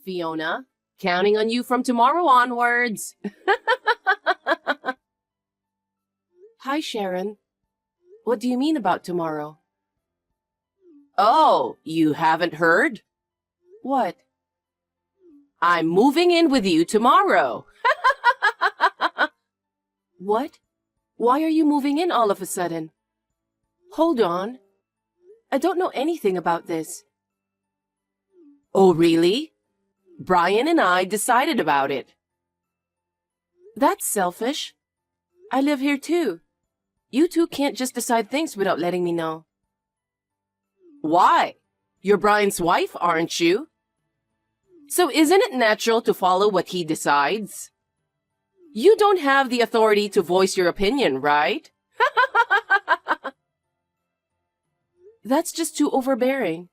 Fiona, counting on you from tomorrow onwards. Hi, Sharon. What do you mean about tomorrow? Oh, you haven't heard? What? I'm moving in with you tomorrow. What? Why are you moving in all of a sudden? Hold on. I don't know anything about this. Oh, really? Brian and I decided about it. That's selfish. I live here too. You two can't just decide things without letting me know. Why? You're Brian's wife, aren't you? So isn't it natural to follow what he decides? You don't have the authority to voice your opinion, right? That's just too overbearing.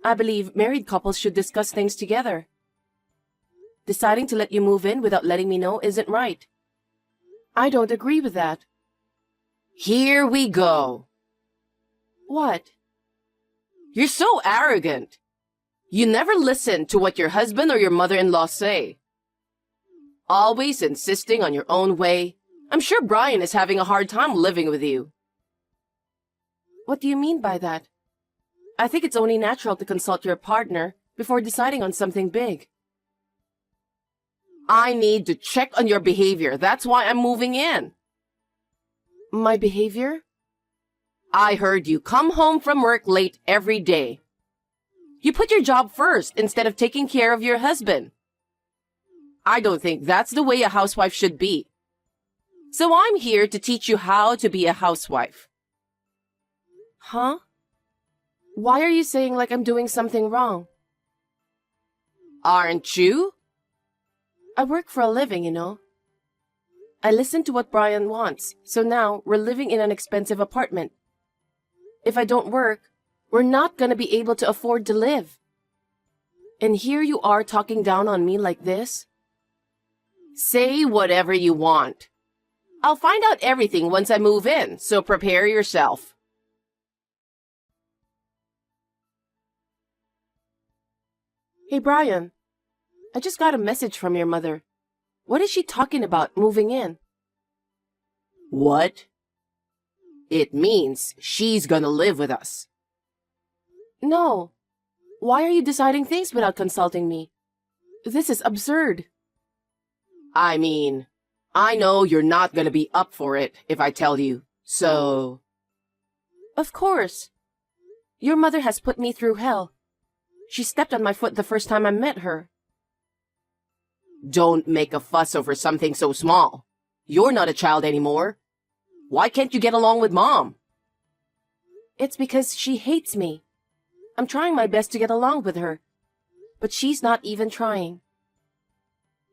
I believe married couples should discuss things together. Deciding to let you move in without letting me know isn't right. I don't agree with that. Here we go. What? You're so arrogant. You never listen to what your husband or your mother-in-law say. Always insisting on your own way. I'm sure Brian is having a hard time living with you. What do you mean by that? I think it's only natural to consult your partner before deciding on something big. I need to check on your behavior. That's why I'm moving in. My behavior? I heard you come home from work late every day. You put your job first instead of taking care of your husband. I don't think that's the way a housewife should be. So I'm here to teach you how to be a housewife. Huh? Why are you saying like I'm doing something wrong? Aren't you? I work for a living, you know. I listen to what Brian wants, so now we're living in an expensive apartment. If I don't work, we're not gonna be able to afford to live. And here you are talking down on me like this? Say whatever you want. I'll find out everything once I move in, so prepare yourself. Hey, Brian. I just got a message from your mother. What is she talking about moving in? What? It means she's gonna live with us. No. Why are you deciding things without consulting me? This is absurd. I mean, I know you're not gonna be up for it if I tell you, so... Of course. Your mother has put me through hell. She stepped on my foot the first time I met her. Don't make a fuss over something so small. You're not a child anymore. Why can't you get along with Mom? It's because she hates me. I'm trying my best to get along with her, but she's not even trying.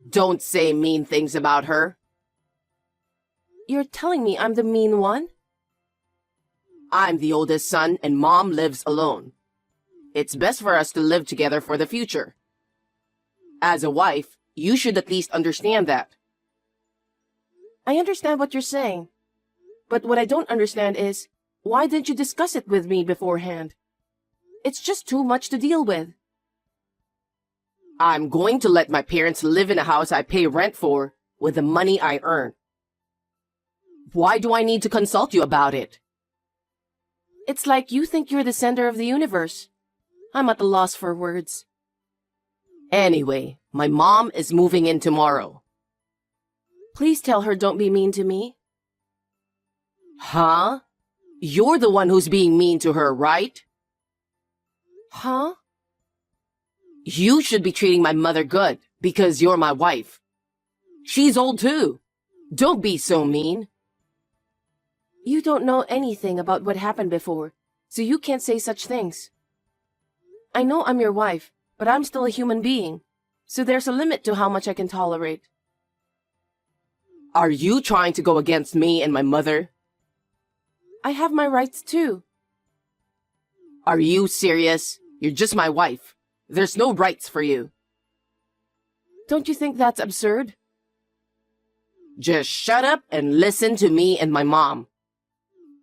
Don't say mean things about her. You're telling me I'm the mean one? I'm the oldest son and Mom lives alone. It's best for us to live together for the future. As a wife, you should at least understand that. I understand what you're saying. But what I don't understand is, why didn't you discuss it with me beforehand? It's just too much to deal with. I'm going to let my parents live in a house I pay rent for with the money I earn. Why do I need to consult you about it? It's like you think you're the center of the universe. I'm at a loss for words. Anyway, my mom is moving in tomorrow. Please tell her don't be mean to me. Huh? You're the one who's being mean to her, right? Huh? You should be treating my mother good because you're my wife. She's old too. Don't be so mean. You don't know anything about what happened before, so you can't say such things. I know I'm your wife, but I'm still a human being, so there's a limit to how much I can tolerate. Are you trying to go against me and my mother? I have my rights too. Are you serious? You're just my wife. There's no rights for you. Don't you think that's absurd? Just shut up and listen to me and my mom.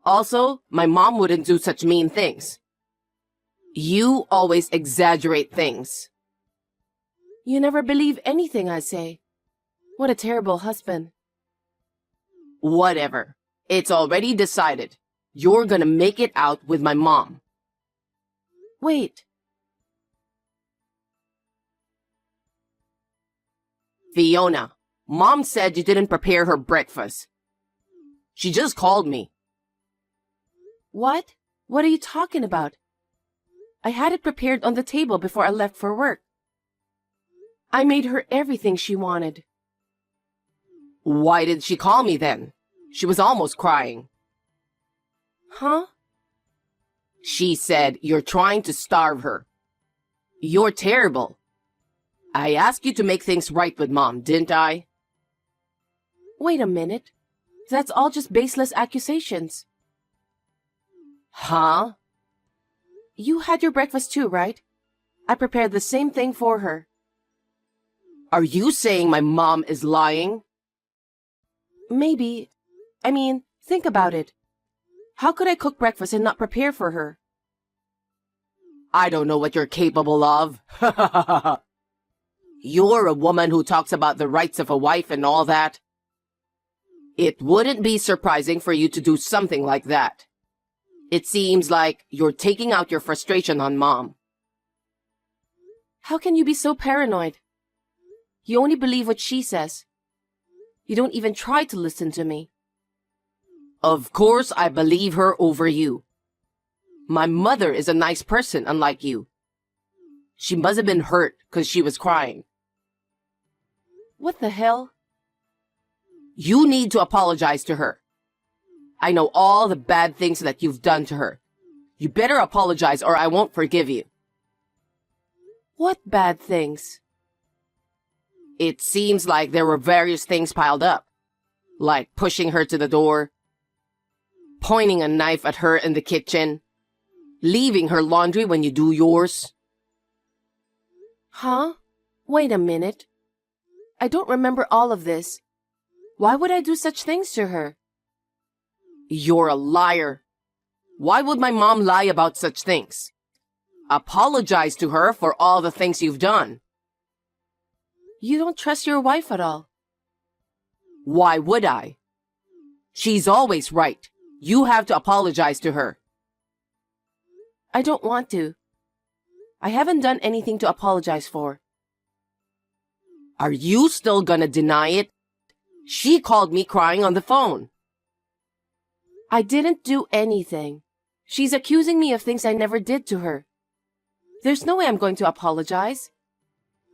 Also, my mom wouldn't do such mean things. You always exaggerate things. You never believe anything I say. What a terrible husband. Whatever. It's already decided. You're gonna make it out with my mom. Wait. Fiona, Mom said you didn't prepare her breakfast. She just called me. What? What are you talking about? I had it prepared on the table before I left for work. I made her everything she wanted. Why did she call me then? She was almost crying. Huh? She said you're trying to starve her. You're terrible. I asked you to make things right with Mom, didn't I? Wait a minute. That's all just baseless accusations. Huh? You had your breakfast too, right? I prepared the same thing for her. Are you saying my mom is lying? Maybe. I mean, think about it. How could I cook breakfast and not prepare for her? I don't know what you're capable of. You're a woman who talks about the rights of a wife and all that. It wouldn't be surprising for you to do something like that. It seems like you're taking out your frustration on Mom. How can you be so paranoid? You only believe what she says. You don't even try to listen to me. Of course I believe her over you. My mother is a nice person, unlike you. She must have been hurt because she was crying. What the hell? You need to apologize to her. I know all the bad things that you've done to her. You better apologize or I won't forgive you. What bad things? It seems like there were various things piled up, like pushing her to the door, pointing a knife at her in the kitchen, leaving her laundry when you do yours. Huh? Wait a minute. I don't remember all of this. Why would I do such things to her? You're a liar. Why would my mom lie about such things? Apologize to her for all the things you've done. You don't trust your wife at all. Why would I? She's always right. You have to apologize to her. I don't want to. I haven't done anything to apologize for. Are you still gonna deny it? She called me crying on the phone. I didn't do anything. She's accusing me of things I never did to her. There's no way I'm going to apologize.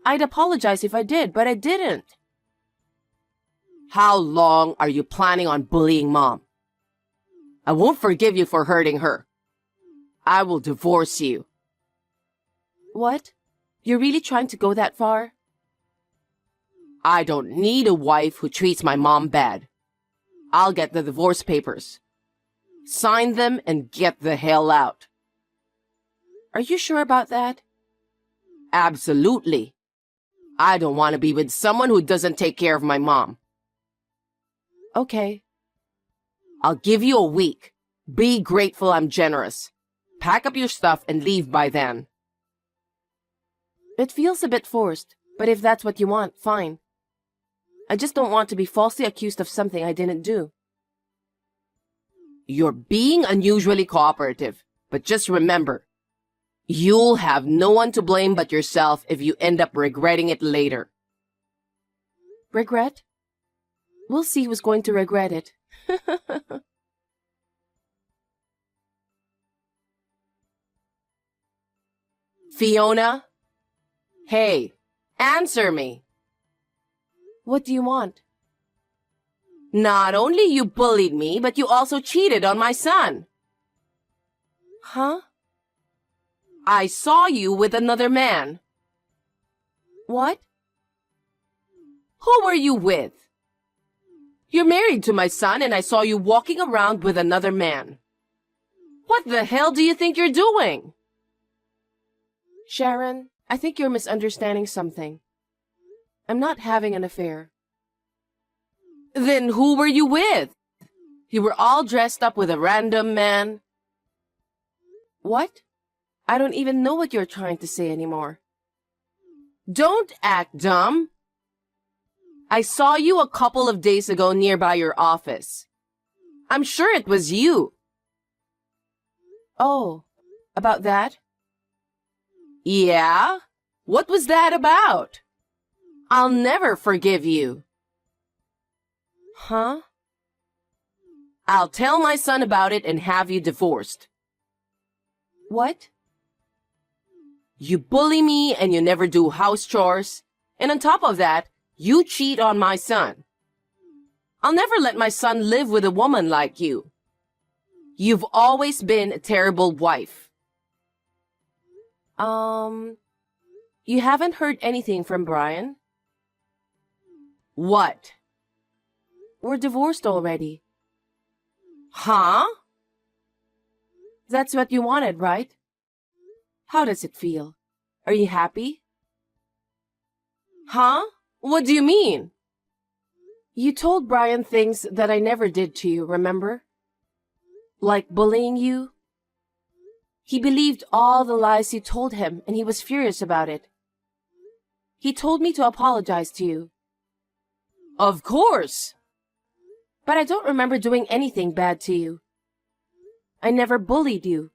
I'd apologize if I did, but I didn't. How long are you planning on bullying Mom? I won't forgive you for hurting her. I will divorce you. What? You're really trying to go that far? I don't need a wife who treats my mom bad. I'll get the divorce papers. Sign them and get the hell out. Are you sure about that? Absolutely. I don't want to be with someone who doesn't take care of my mom. Okay. I'll give you a week. Be grateful I'm generous. Pack up your stuff and leave by then. It feels a bit forced, but if that's what you want, fine. I just don't want to be falsely accused of something I didn't do. You're being unusually cooperative, but just remember, you'll have no one to blame but yourself if you end up regretting it later. Regret? We'll see who's going to regret it. Fiona? Hey, answer me. What do you want? Not only you bullied me, but you also cheated on my son. Huh? I saw you with another man. What? Who were you with? You're married to my son and I saw you walking around with another man. What the hell do you think you're doing? Sharon, I think you're misunderstanding something. I'm not having an affair. Then who were you with? You were all dressed up with a random man. What? I don't even know what you're trying to say anymore. Don't act dumb. I saw you a couple of days ago nearby your office. I'm sure it was you. Oh, about that? Yeah? What was that about? I'll never forgive you. Huh? I'll tell my son about it and have you divorced. What? You bully me and you never do house chores. And on top of that, you cheat on my son. I'll never let my son live with a woman like you. You've always been a terrible wife. You haven't heard anything from Brian? What? We're divorced already. Huh? That's what you wanted, right? How does it feel? Are you happy? Huh? What do you mean? You told Brian things that I never did to you, remember? Like bullying you? He believed all the lies you told him, and he was furious about it. He told me to apologize to you. Of course! But I don't remember doing anything bad to you. I never bullied you.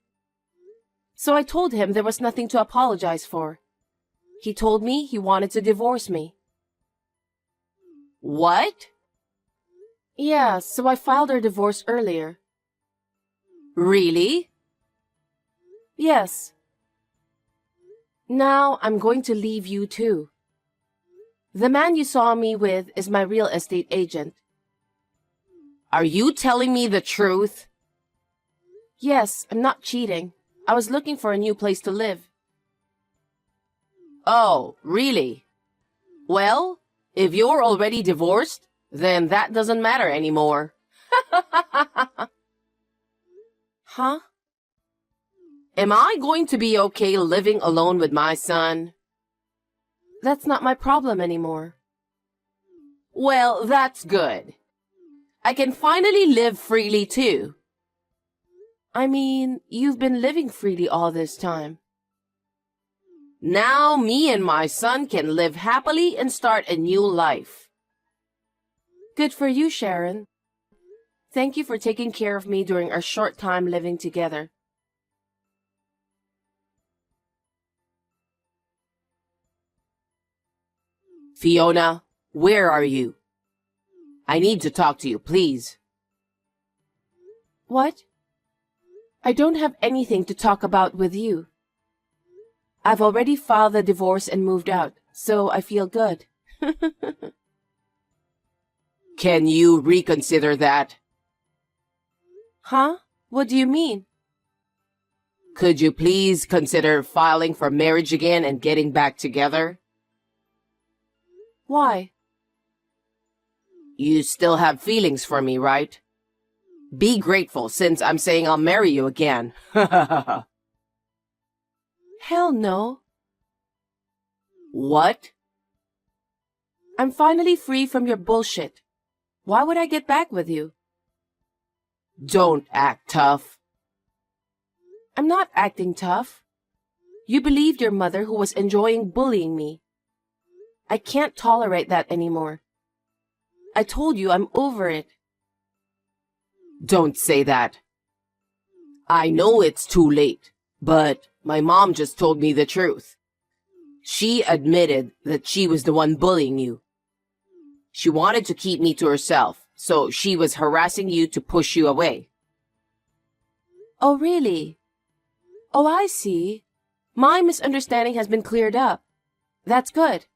So I told him there was nothing to apologize for. He told me he wanted to divorce me. What? Yeah, so I filed our divorce earlier. Really? Yes. Now I'm going to leave you too. The man you saw me with is my real estate agent. Are you telling me the truth? Yes, I'm not cheating. I was looking for a new place to live. Oh, really? Well, if you're already divorced, then that doesn't matter anymore. Huh? Am I going to be okay living alone with my son? That's not my problem anymore. Well, that's good. I can finally live freely too. I mean, you've been living freely all this time. Now me and my son can live happily and start a new life. Good for you, Sharon. Thank you for taking care of me during our short time living together. Fiona, where are you? I need to talk to you, please. What? I don't have anything to talk about with you. I've already filed the divorce and moved out, so I feel good. Can you reconsider that? Huh? What do you mean? Could you please consider filing for marriage again and getting back together? Why? You still have feelings for me, right? Be grateful since I'm saying I'll marry you again. Hell no. What? I'm finally free from your bullshit. Why would I get back with you? Don't act tough. I'm not acting tough. You believed your mother who was enjoying bullying me. I can't tolerate that anymore. I told you I'm over it. Don't say that. I know it's too late, but my mom just told me the truth. She admitted that she was the one bullying you. She wanted to keep me to herself, so she was harassing you to push you away. Oh, really? Oh, I see. My misunderstanding has been cleared up. That's good.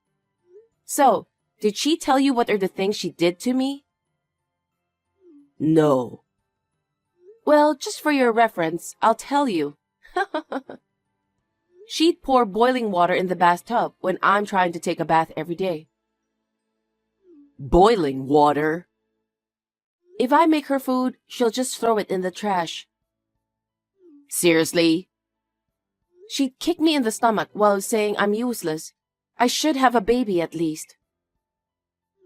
So, did she tell you what are the things she did to me? No. Well, just for your reference, I'll tell you. She'd pour boiling water in the bathtub when I'm trying to take a bath every day. Boiling water? If I make her food, she'll just throw it in the trash. Seriously? She'd kick me in the stomach while saying I'm useless. I should have a baby at least.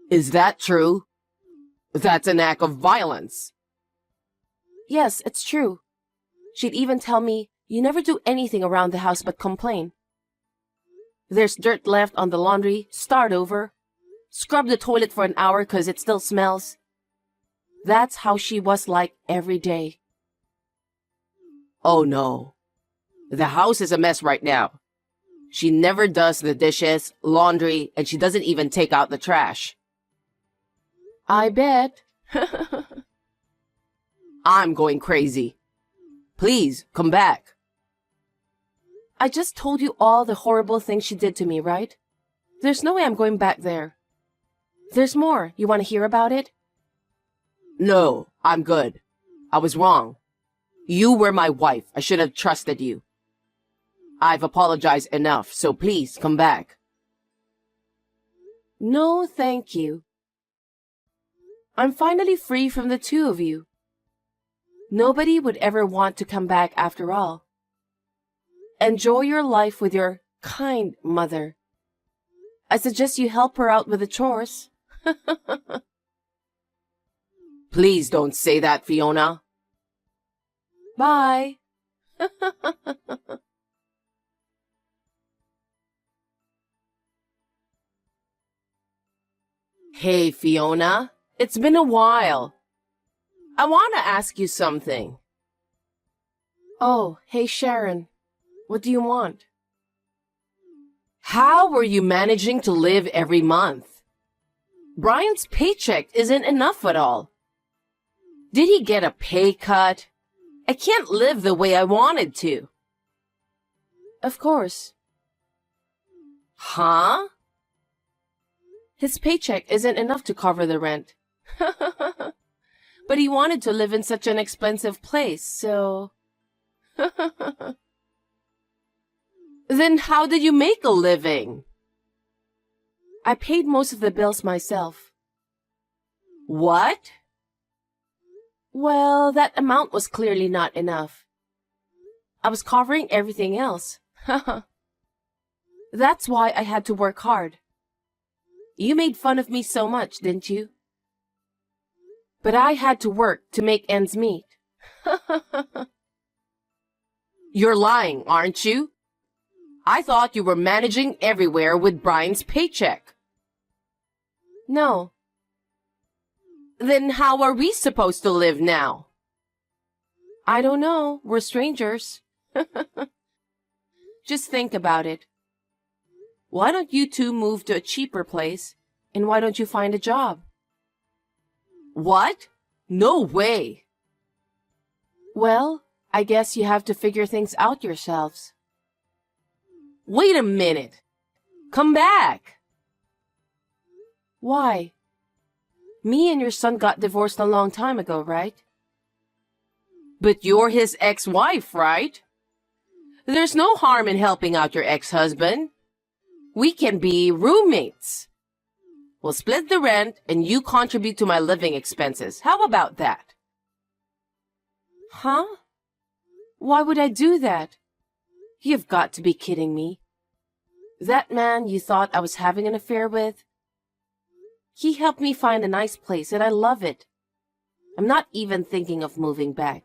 Is that true? That's an act of violence. Yes, it's true. She'd even tell me, you never do anything around the house but complain. There's dirt left on the laundry, start over. Scrub the toilet for an hour 'cause it still smells. That's how she was like every day. Oh no. The house is a mess right now. She never does the dishes, laundry, and she doesn't even take out the trash. I bet. I'm going crazy. Please, come back. I just told you all the horrible things she did to me, right? There's no way I'm going back there. There's more. You want to hear about it? No, I'm good. I was wrong. You were my wife. I should have trusted you. I've apologized enough, so please come back. No, thank you. I'm finally free from the two of you. Nobody would ever want to come back after all. Enjoy your life with your kind mother. I suggest you help her out with the chores. Please don't say that, Fiona. Bye. Hey, Fiona. It's been a while. I want to ask you something. Oh, hey, Sharon. What do you want? How were you managing to live every month? Brian's paycheck isn't enough at all. Did he get a pay cut? I can't live the way I wanted to. Of course. Huh? His paycheck isn't enough to cover the rent. But he wanted to live in such an expensive place, so... Then how did you make a living? I paid most of the bills myself. What? Well, that amount was clearly not enough. I was covering everything else. That's why I had to work hard. You made fun of me so much, didn't you? But I had to work to make ends meet. You're lying, aren't you? I thought you were managing everywhere with Brian's paycheck. No. Then how are we supposed to live now? I don't know. We're strangers. Just think about it. Why don't you two move to a cheaper place, and why don't you find a job? What? No way. Well, I guess you have to figure things out yourselves. Wait a minute. Come back. Why? Me and your son got divorced a long time ago, right? But you're his ex-wife, right? There's no harm in helping out your ex-husband. We can be roommates. We'll split the rent and you contribute to my living expenses. How about that? Huh? Why would I do that? You've got to be kidding me. That man you thought I was having an affair with? He helped me find a nice place and I love it. I'm not even thinking of moving back.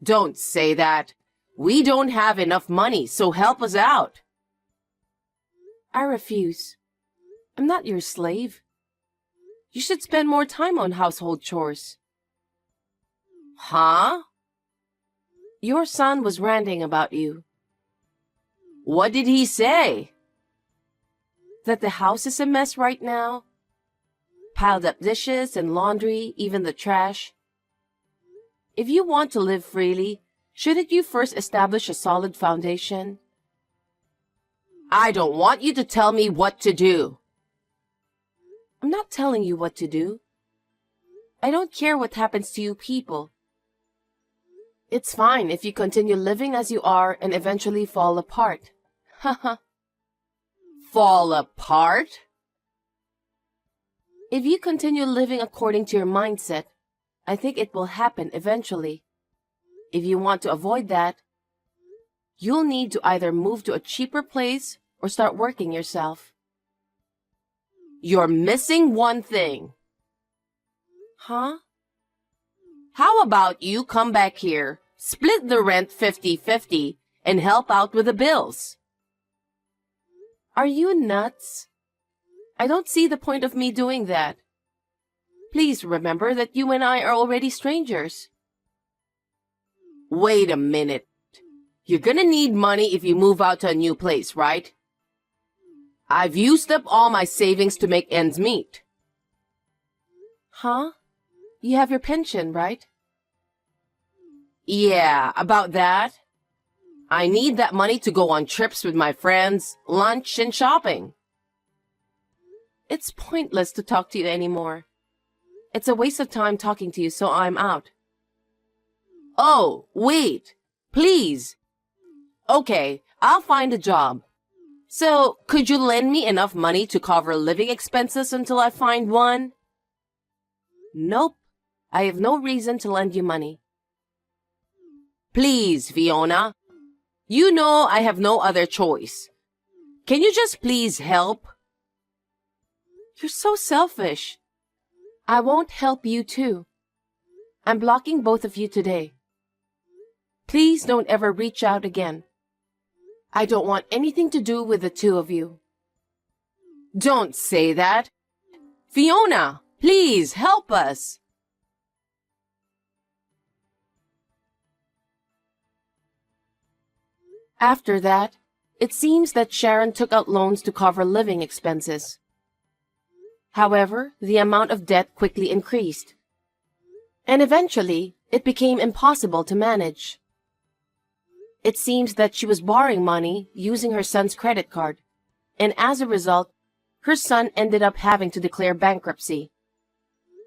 Don't say that. We don't have enough money, so help us out. I refuse. I'm not your slave. You should spend more time on household chores. Huh? Your son was ranting about you. What did he say? That the house is a mess right now. Piled up dishes and laundry, even the trash. If you want to live freely, shouldn't you first establish a solid foundation? I don't want you to tell me what to do. I'm not telling you what to do. I don't care what happens to you people. It's fine if you continue living as you are and eventually fall apart. Haha. Fall apart? If you continue living according to your mindset, I think it will happen eventually. If you want to avoid that, you'll need to either move to a cheaper place or start working yourself. You're missing one thing. Huh? How about you come back here, split the rent 50-50, and help out with the bills? Are you nuts? I don't see the point of me doing that. Please remember that you and I are already strangers. Wait a minute. You're gonna need money if you move out to a new place, right? I've used up all my savings to make ends meet. Huh? You have your pension, right? Yeah, about that. I need that money to go on trips with my friends, lunch, and shopping. It's pointless to talk to you anymore. It's a waste of time talking to you, so I'm out. Oh, wait. Please. Okay, I'll find a job. So, could you lend me enough money to cover living expenses until I find one? Nope. I have no reason to lend you money. Please, Fiona. You know I have no other choice. Can you just please help? You're so selfish. I won't help you too. I'm blocking both of you today. Please don't ever reach out again. I don't want anything to do with the two of you. Don't say that. Fiona, please help us. After that, it seems that Sharon took out loans to cover living expenses. However, the amount of debt quickly increased, and eventually it became impossible to manage. It seems that she was borrowing money using her son's credit card, and as a result, her son ended up having to declare bankruptcy.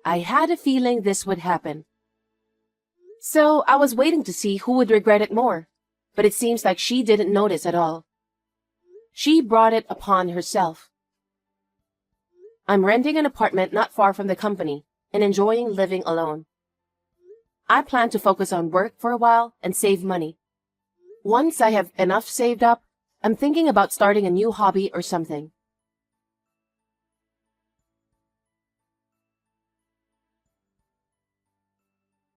I had a feeling this would happen. So I was waiting to see who would regret it more, but it seems like she didn't notice at all. She brought it upon herself. I'm renting an apartment not far from the company and enjoying living alone. I plan to focus on work for a while and save money. Once I have enough saved up, I'm thinking about starting a new hobby or something.